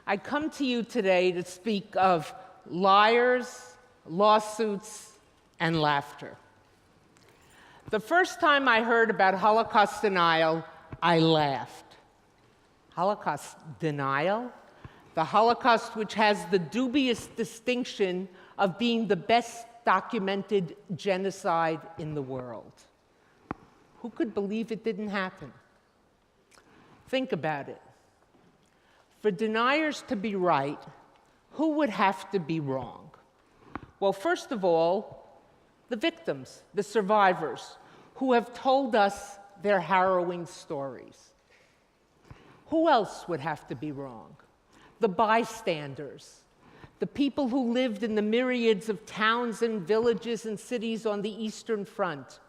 I come to you today to speak of liars, lawsuits, and laughter. The first time I heard about Holocaust denial, I laughed. Holocaust denial? The Holocaust, which has the dubious distinction of being the best documented genocide in the world. Who could believe it didn't happen? Think about it. For deniers to be right, who would have to be wrong? Well, first of all, the victims, the survivors, who have told us their harrowing stories. Who else would have to be wrong? The bystanders, the people who lived in the myriads of towns and villages and cities on the Eastern Front,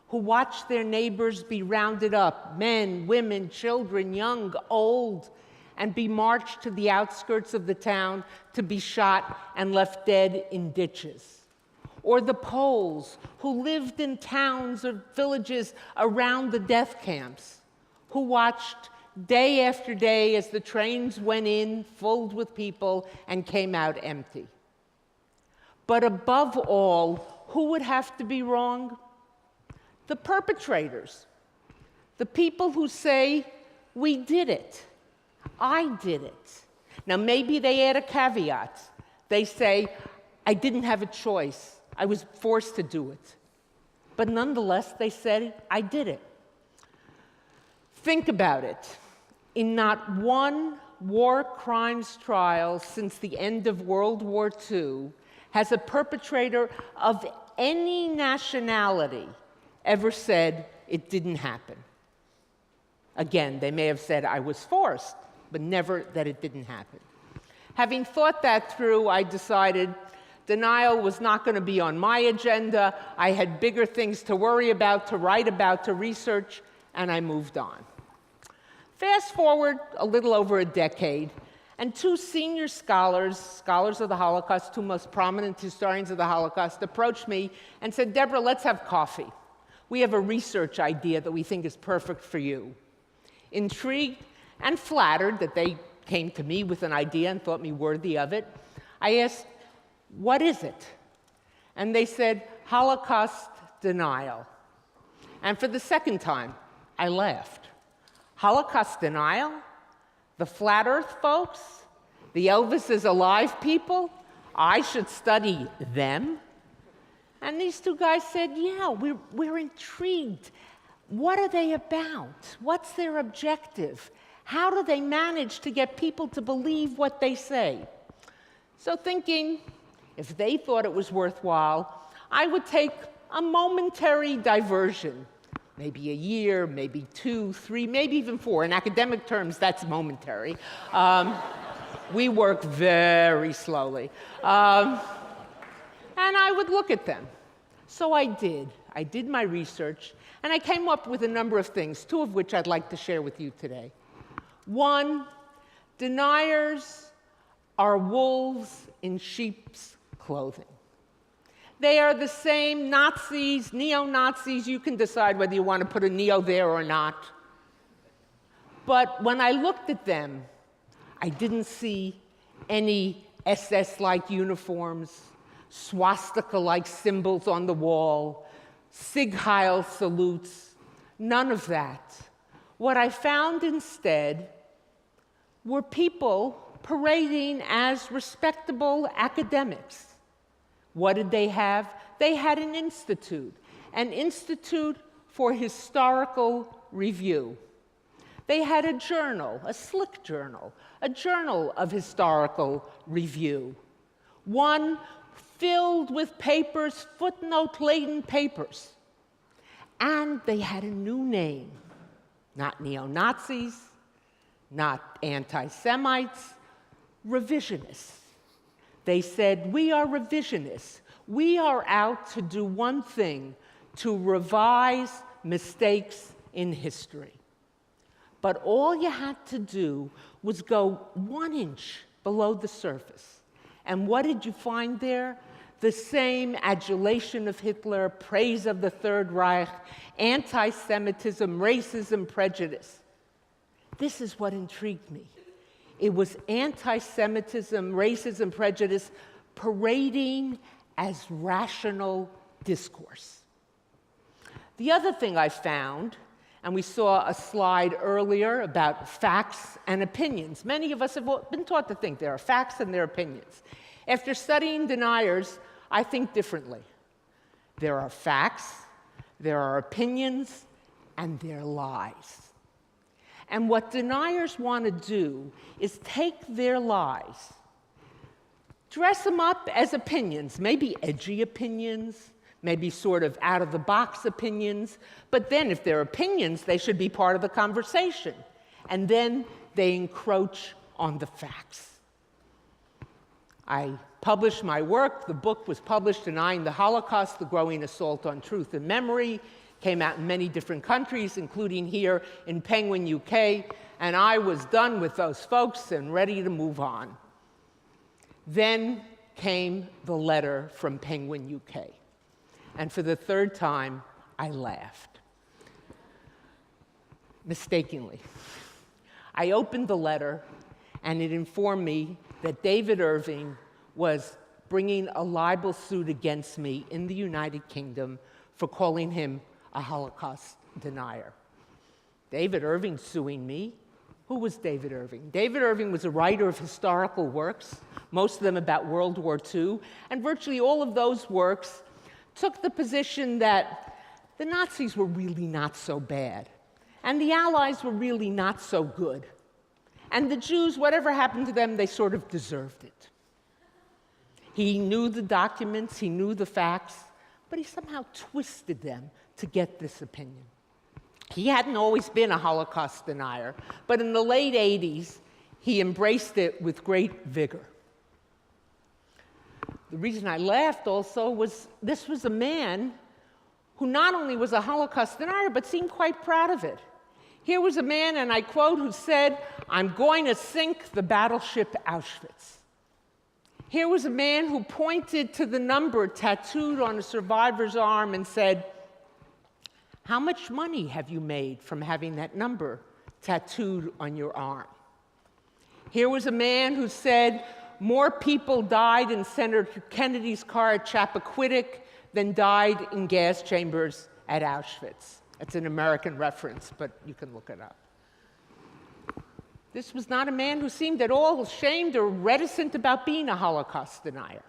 who watched their neighbors be rounded up, men, women, children, young, old, and be marched to the outskirts of the town to be shot and left dead in ditches. Or the Poles, who lived in towns or villages around the death camps, who watched day after day as the trains went in, filled with people, and came out empty. But above all, who would have to be wrong? The perpetrators, the people who say, we did it, I did it. Now maybe they add a caveat. They say, I didn't have a choice, I was forced to do it. But nonetheless, they said, I did it. Think about it. In not one war crimes trial since the end of World War II has a perpetrator of any nationality ever said it didn't happen. Again, they may have said I was forced, but never that it didn't happen. Having thought that through, I decided denial was not going to be on my agenda. I had bigger things to worry about, to write about, to research, and I moved on. Fast forward a little over a decade, and two senior scholars of the Holocaust, two most prominent historians of the Holocaust, approached me and said, Deborah, let's have coffee. We have a research idea that we think is perfect for you. Intrigued and flattered that they came to me with an idea and thought me worthy of it, I asked, what is it? And they said, Holocaust denial. And for the second time, I laughed. Holocaust denial? The flat earth folks? The Elvis is alive people? I should study them? And these two guys said, yeah, we're intrigued. What are they about? What's their objective? How do they manage to get people to believe what they say? So thinking, if they thought it was worthwhile, I would take a momentary diversion. Maybe a year, maybe 2, 3, maybe even 4. In academic terms, that's momentary. We work very slowly. And I would look at them. So I did. I did my research, and I came up with a number of things, 2 of which I'd like to share with you today. 1, deniers are wolves in sheep's clothing. They are the same Nazis, neo-Nazis. You can decide whether you want to put a neo there or not. But when I looked at them, I didn't see any SS-like uniforms, swastika-like symbols on the wall, Sieg Heil salutes, none of that. What I found instead were people parading as respectable academics. What did they have? They had an institute for historical review. They had a journal, a slick journal, a journal of historical review. One filled with papers, footnote-laden papers. And they had a new name. Not neo-Nazis, not anti-Semites, revisionists. They said, we are revisionists. We are out to do one thing, to revise mistakes in history. But all you had to do was go 1 inch below the surface. And what did you find there? The same adulation of Hitler, praise of the Third Reich, anti-Semitism, racism, prejudice. This is what intrigued me. It was anti-Semitism, racism, prejudice, parading as rational discourse. The other thing I found, and we saw a slide earlier about facts and opinions. Many of us have been taught to think there are facts and there are opinions. After studying deniers, I think differently. There are facts, there are opinions, and there are lies. And what deniers want to do is take their lies, dress them up as opinions, maybe edgy opinions, maybe sort of out-of-the-box opinions, but then if they're opinions, they should be part of the conversation. And then they encroach on the facts. I published my work. The book was published, Denying the Holocaust, The Growing Assault on Truth and Memory. Came out in many different countries, including here in Penguin, UK, and I was done with those folks and ready to move on. Then came the letter from Penguin, UK. And for the third time, I laughed. Mistakenly. I opened the letter, and it informed me that David Irving was bringing a libel suit against me in the United Kingdom for calling him a Holocaust denier. David Irving suing me? Who was David Irving? David Irving was a writer of historical works, most of them about World War II, and virtually all of those works took the position that the Nazis were really not so bad, and the Allies were really not so good, and the Jews, whatever happened to them, they sort of deserved it. He knew the documents, he knew the facts, but he somehow twisted them to get this opinion. He hadn't always been a Holocaust denier, but in the late 80s, he embraced it with great vigor. The reason I laughed also was this was a man who not only was a Holocaust denier, but seemed quite proud of it. Here was a man, and I quote, who said, "I'm going to sink the battleship Auschwitz." Here was a man who pointed to the number tattooed on a survivor's arm and said, "How much money have you made from having that number tattooed on your arm?" Here was a man who said, "More people died in Senator Kennedy's car at Chappaquiddick than died in gas chambers at Auschwitz." That's an American reference, but you can look it up. This was not a man who seemed at all ashamed or reticent about being a Holocaust denier.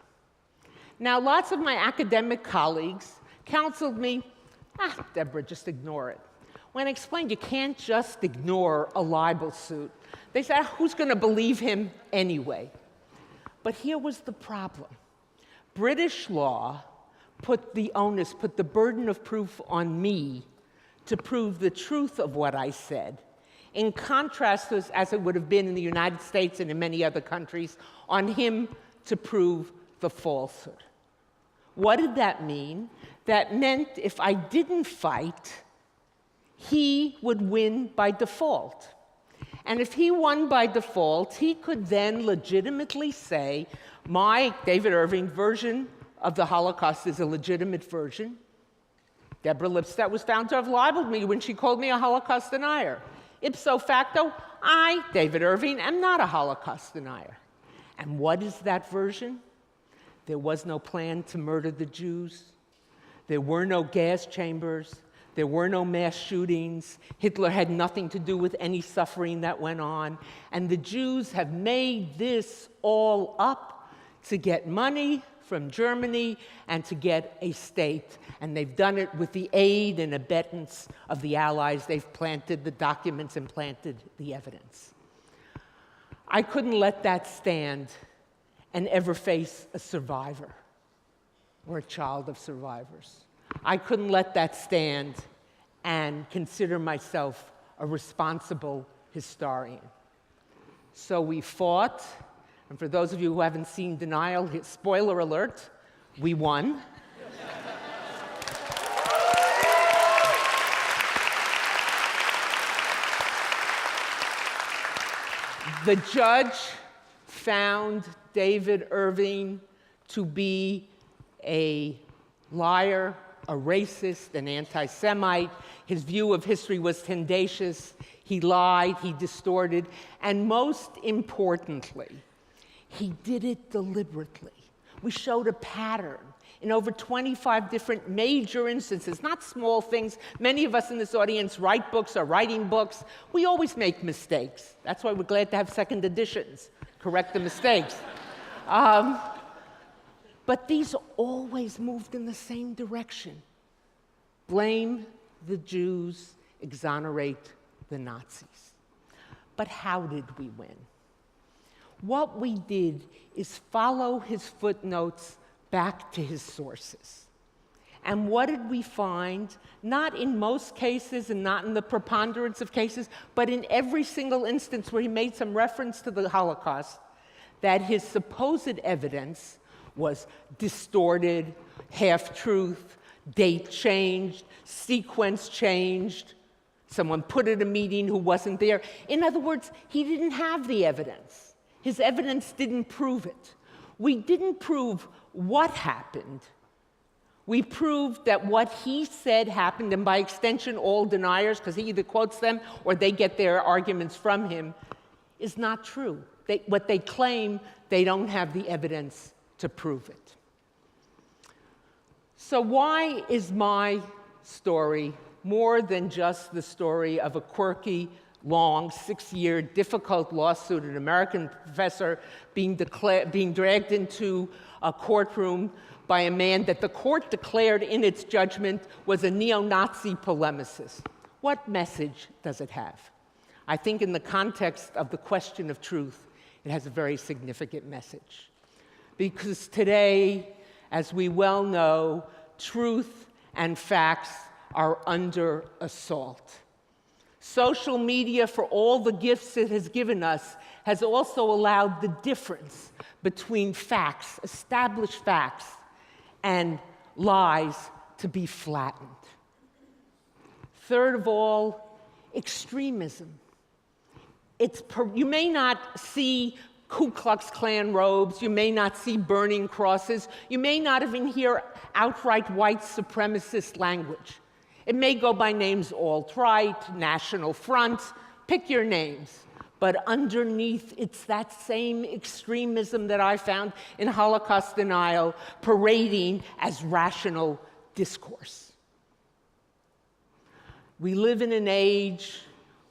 Now, lots of my academic colleagues counseled me, Deborah, just ignore it. When I explained you can't just ignore a libel suit, they said, who's going to believe him anyway? But here was the problem. British law put the onus, put the burden of proof on me to prove the truth of what I said, in contrast to, as it would have been in the United States and in many other countries, on him to prove the falsehood. What did that mean? That meant if I didn't fight, he would win by default. And if he won by default, he could then legitimately say, my, David Irving, version of the Holocaust is a legitimate version. Deborah Lipstadt was found to have libeled me when she called me a Holocaust denier. Ipso facto, I, David Irving, am not a Holocaust denier. And what is that version? There was no plan to murder the Jews. There were no gas chambers. There were no mass shootings. Hitler had nothing to do with any suffering that went on. And the Jews have made this all up to get money from Germany and to get a state. And they've done it with the aid and abetance of the Allies. They've planted the documents and planted the evidence. I couldn't let that stand and ever face a survivor or a child of survivors. I couldn't let that stand and consider myself a responsible historian. So we fought, and for those of you who haven't seen Denial, spoiler alert, we won. The judge found David Irving to be a liar, a racist, an anti-Semite. His view of history was tendacious. he lied, he distorted, and most importantly, he did it deliberately. We showed a pattern in over 25 different major instances, not small things. Many of us in this audience write books or writing books. We always make mistakes. That's why we're glad to have second editions, correct the mistakes. But these always moved in the same direction. Blame the Jews, exonerate the Nazis. But how did we win? What we did is follow his footnotes back to his sources. And what did we find? Not in most cases and not in the preponderance of cases, but in every single instance where he made some reference to the Holocaust, that his supposed evidence was distorted, half-truth, date changed, sequence changed, someone put at a meeting who wasn't there. In other words, he didn't have the evidence. His evidence didn't prove it. We didn't prove what happened. We proved that what he said happened, and by extension, all deniers, because he either quotes them or they get their arguments from him, is not true. What they claim, they don't have the evidence to prove it. So why is my story more than just the story of a quirky, long, 6-year, difficult lawsuit, an American professor being dragged into a courtroom by a man that the court declared in its judgment was a neo-Nazi polemicist? What message does it have? I think in the context of the question of truth, it has a very significant message. Because today, as we well know, truth and facts are under assault. Social media, for all the gifts it has given us, has also allowed the difference between facts, established facts, and lies to be flattened. Third of all, extremism. You may not see Ku Klux Klan robes, you may not see burning crosses, you may not even hear outright white supremacist language. It may go by names alt-right, National Front, pick your names. But underneath, it's that same extremism that I found in Holocaust denial parading as rational discourse. We live in an age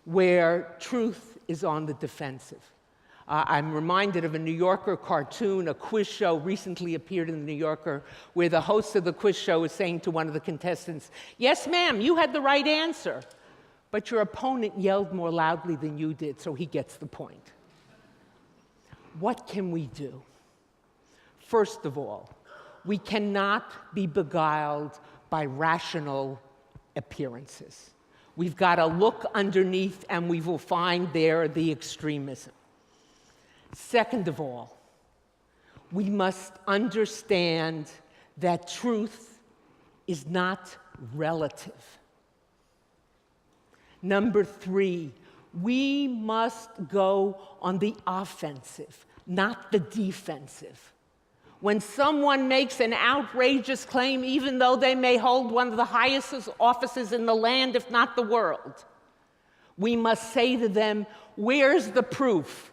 where truth is on the defensive. I'm reminded of a New Yorker cartoon, a quiz show recently appeared in the New Yorker, where the host of the quiz show is saying to one of the contestants, "Yes, ma'am, you had the right answer, but your opponent yelled more loudly than you did, so he gets the point." What can we do? First of all, we cannot be beguiled by rational appearances. We've got to look underneath, and we will find there the extremism. Second of all, we must understand that truth is not relative. Number 3, we must go on the offensive, not the defensive. When someone makes an outrageous claim, even though they may hold one of the highest offices in the land, if not the world, we must say to them, where's the proof?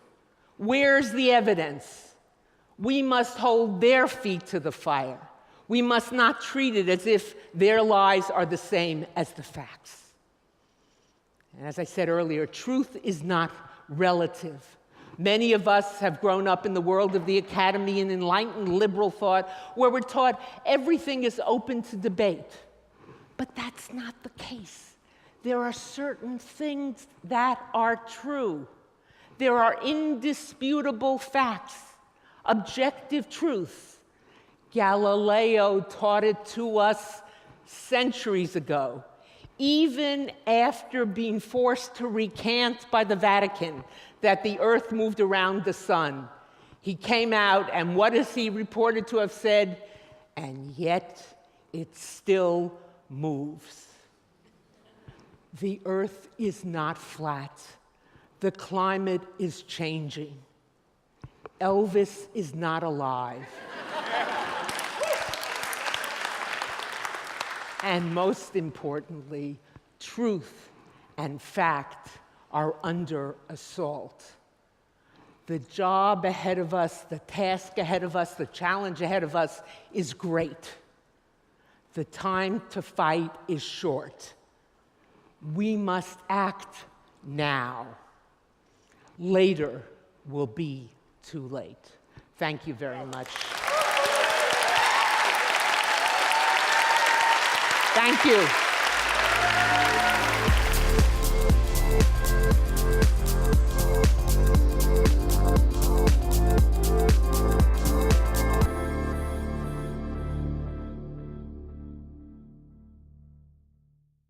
Where's the evidence? We must hold their feet to the fire. We must not treat it as if their lies are the same as the facts. And as I said earlier, truth is not relative. Many of us have grown up in the world of the academy and enlightened liberal thought, where we're taught everything is open to debate. But that's not the case. There are certain things that are true. There are indisputable facts, objective truth. Galileo taught it to us centuries ago, even after being forced to recant by the Vatican that the earth moved around the sun. He came out, and what is he reported to have said? And yet it still moves. The earth is not flat. The climate is changing. Elvis is not alive. And most importantly, truth and fact are under assault. The job ahead of us, the task ahead of us, the challenge ahead of us is great. The time to fight is short. We must act now. Later will be too late. Thank you very much. Thank you.